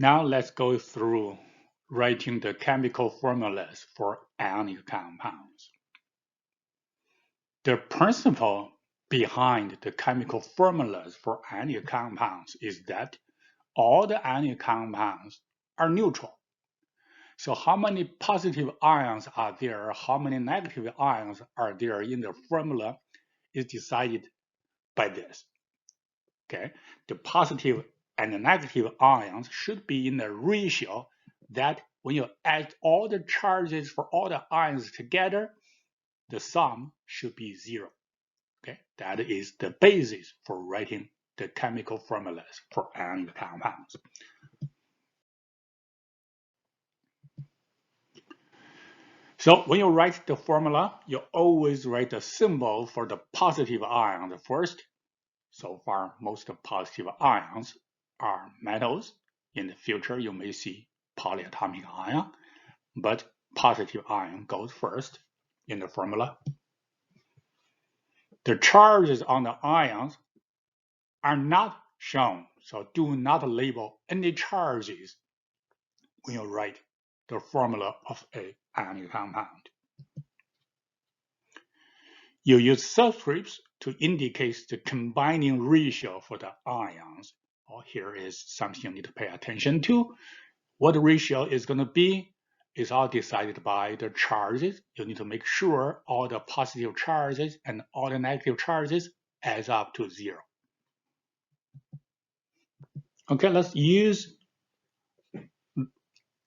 Now let's go through writing the chemical formulas for ionic compounds. The principle behind the chemical formulas for ionic compounds is that all the ionic compounds are neutral. So how many positive ions are there, how many negative ions are there in the formula is decided by this. Okay, the positive and the negative ions should be in a ratio that when you add all the charges for all the ions together, the sum should be 0. Okay, that is the basis for writing the chemical formulas for ionic compounds. So when you write the formula, you always write the symbol for the positive ions first. So far, most positive ions are metals. In the future, you may see polyatomic ion, but positive ion goes first in the formula. The charges on the ions are not shown, so do not label any charges when you write the formula of an ionic compound. You use subscripts to indicate the combining ratio for the ions. Oh, here is something you need to pay attention to. What the ratio is going to be is all decided by the charges. You need to make sure all the positive charges and all the negative charges adds up to 0. Okay, let's use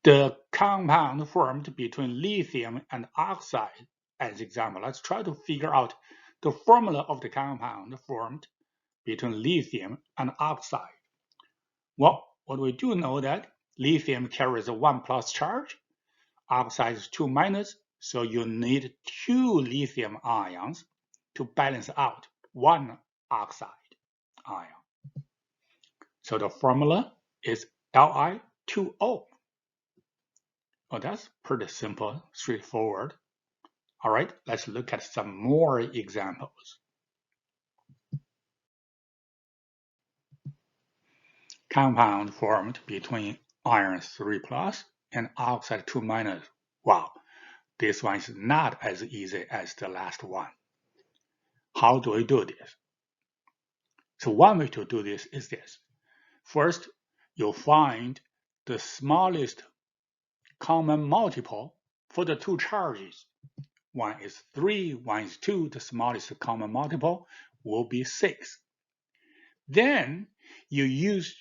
the compound formed between lithium and oxide as example. Let's try to figure out the formula of the compound formed between lithium and oxide. Well, what we do know that lithium carries a 1 plus charge, oxide is 2 minus, so you need 2 lithium ions to balance out 1 oxide ion. So the formula is Li2O. Well, that's pretty simple, straightforward. All right, let's look at some more examples. Compound formed between iron 3 plus and oxide 2 minus. Wow, this one is not as easy as the last one. How do we do this? So one way to do this is this. First, you'll find the smallest common multiple for the two charges. One is 3, one is 2. The smallest common multiple will be 6. Then you use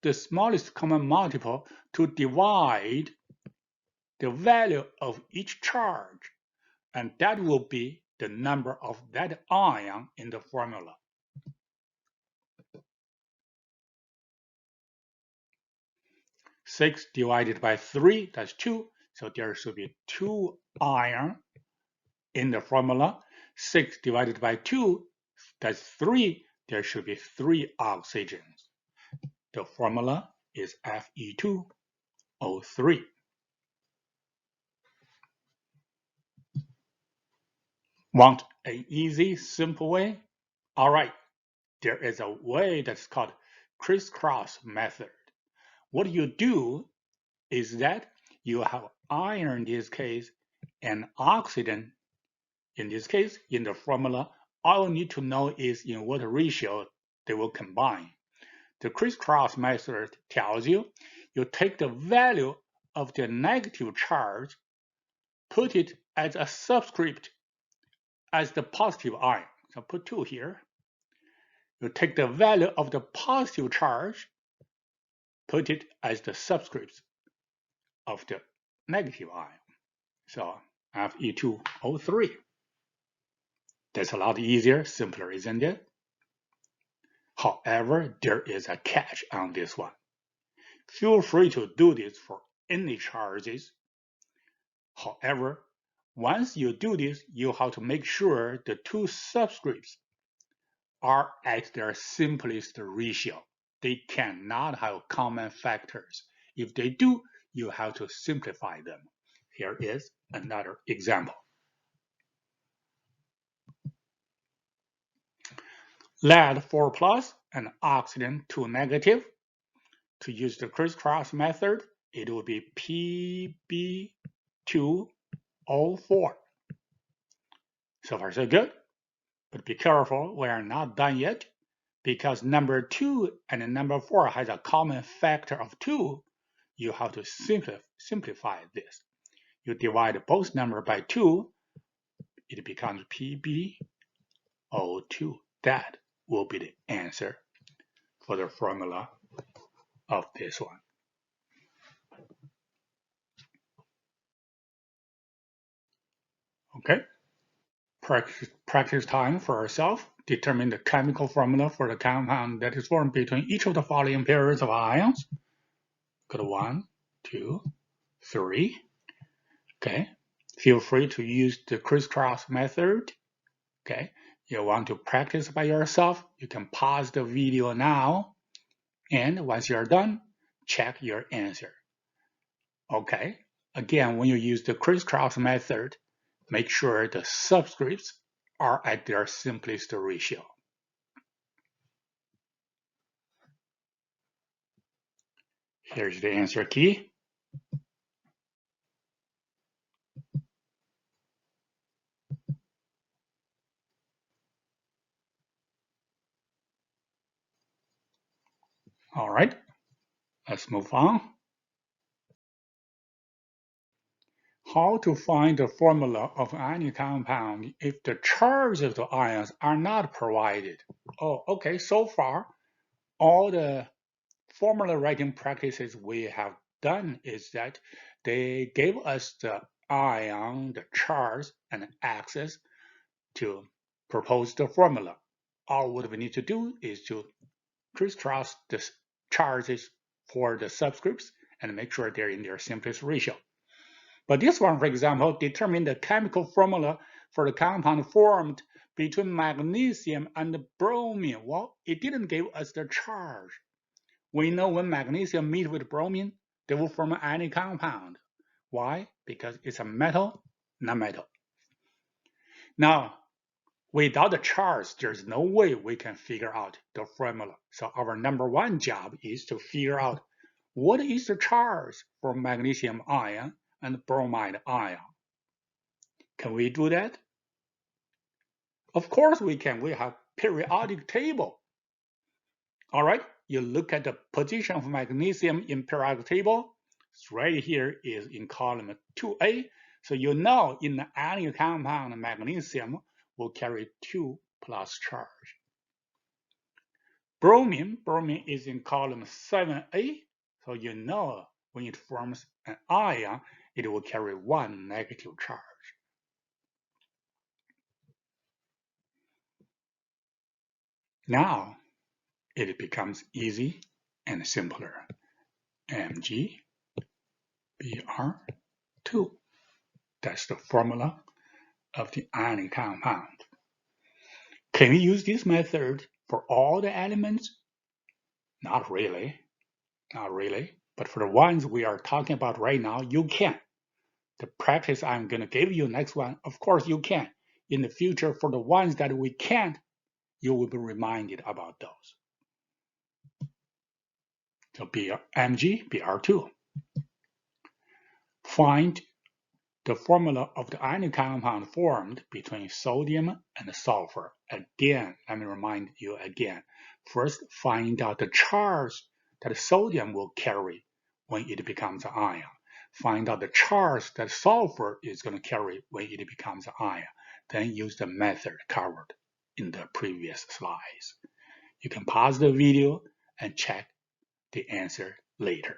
the smallest common multiple to divide the value of each charge, and that will be the number of that ion in the formula. Six divided by 3, that's 2. So there should be 2 iron in the formula. 6 divided by 2, that's 3. There should be 3 oxygens. The formula is Fe2O3. Want an easy, simple way? All right, there is a way that's called crisscross method. What you do is that you have iron in this case and oxygen in this case in the formula. All you need to know is in what ratio they will combine. The crisscross method tells you take the value of the negative charge, put it as a subscript as the positive ion. So put 2 here. You take the value of the positive charge, put it as the subscript of the negative ion. So Fe2O3. That's a lot easier, simpler, isn't it? However, there is a catch on this one. Feel free to do this for any charges. However, once you do this, you have to make sure the two subscripts are at their simplest ratio. They cannot have common factors. If they do, you have to simplify them. Here is another example. Lead 4 plus and oxygen 2 negative. to use the crisscross method, it will be PB2O4. So far, so good. But be careful, we are not done yet, because number 2 and number 4 has a common factor of 2. You have to simplify this. You divide both numbers by 2, it becomes PbO2. That will be the answer for the formula of this one. Okay, practice time for ourselves. Determine the chemical formula for the compound that is formed between each of the following pairs of ions. Got 1, 2, 3. Okay, feel free to use the crisscross method. Okay, you want to practice by yourself, you can pause the video now, and once you're done, check your answer. Okay, again, when you use the crisscross method, make sure the subscripts are at their simplest ratio. Here's the answer key. All right, let's move on. How to find the formula of any compound if the charges of the ions are not provided. Oh, okay, so far, all the formula writing practices we have done is that they gave us the ion, the charge, and axis to propose the formula. All what we need to do is to crisscross the charges for the subscripts and make sure they're in their simplest ratio. But this one, for example, determine the chemical formula for the compound formed between magnesium and bromine. Well, it didn't give us the charge. We know when magnesium meets with bromine, they will form any compound. Why? Because it's a metal, non-metal. Now, without the charge, there's no way we can figure out the formula. So our number one job is to figure out what is the charge for magnesium ion and bromide ion. Can we do that? Of course we can. We have periodic table. All right, you look at the position of magnesium in periodic table. It's right here is in column 2A. So you know in any compound, magnesium will carry 2 plus charge. Bromine is in column 7A. So you know when it forms an ion, it will carry 1 negative charge. Now it becomes easy and simpler. MgBr2. That's the formula of the ionic compound. Can we use this method for all the elements? Not really. But for the ones we are talking about right now, you can. The practice I'm going to give you next one, of course you can. In the future, for the ones that we can't, you will be reminded about those. So MgBr2. Find the formula of the ionic compound formed between sodium and sulfur. Again, let me remind you again. First, find out the charge that sodium will carry when it becomes an ion. Find out the charge that sulfur is going to carry when it becomes an ion. Then use the method covered in the previous slides. You can pause the video and check the answer later.